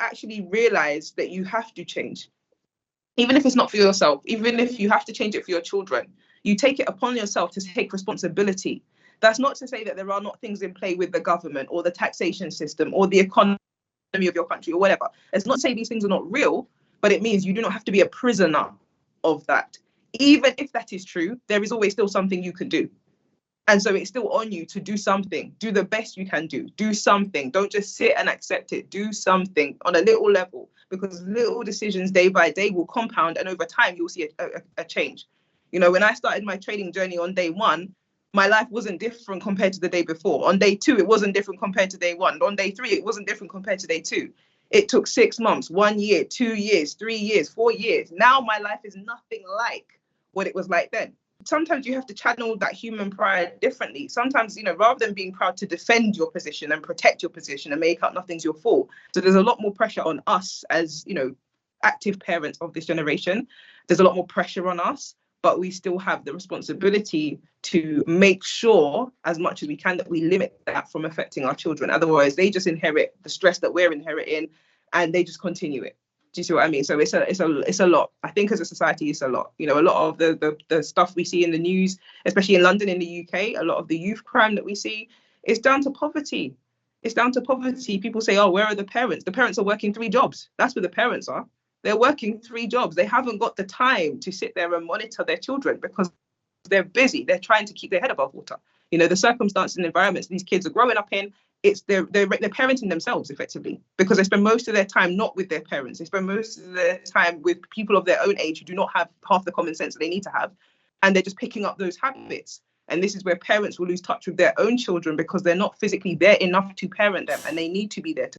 actually realize that you have to change. Even if it's not for yourself, even if you have to change it for your children, you take it upon yourself to take responsibility. That's not to say that there are not things in play with the government or the taxation system or the economy of your country or whatever. It's not to say these things are not real, but it means you do not have to be a prisoner of that. Even if that is true, there is always still something you can do. And so it's still on you to do something. Do the best you can do. Do something. Don't just sit and accept it. Do something on a little level, because little decisions day by day will compound, and over time you'll see a change. You know, when I started my trading journey on day 1, my life wasn't different compared to the day before. On day 2, it wasn't different compared to day 1. On day 3, it wasn't different compared to day 2. It took 6 months, 1 year, 2 years, 3 years, 4 years. Now my life is nothing like what it was like then. Sometimes you have to channel that human pride differently. Sometimes, you know, rather than being proud to defend your position and protect your position and make out nothing's your fault. So there's a lot more pressure on us as, you know, active parents of this generation. There's a lot more pressure on us, but we still have the responsibility to make sure as much as we can that we limit that from affecting our children. Otherwise, they just inherit the stress that we're inheriting and they just continue it. Do you see what I mean? So it's a lot. I think as a society, it's a lot. You know, a lot of the stuff we see in the news, especially in London, in the UK, a lot of the youth crime that we see is down to poverty. It's down to poverty. People say, oh, where are the parents? The parents are working 3 jobs. That's where the parents are. They're working 3 jobs. They haven't got the time to sit there and monitor their children because they're busy. They're trying to keep their head above water. You know, the circumstances and environments these kids are growing up in, they're parenting themselves effectively, because they spend most of their time not with their parents. They spend most of their time with people of their own age who do not have half the common sense that they need to have. And they're just picking up those habits. And this is where parents will lose touch with their own children because they're not physically there enough to parent them, and they need to be there to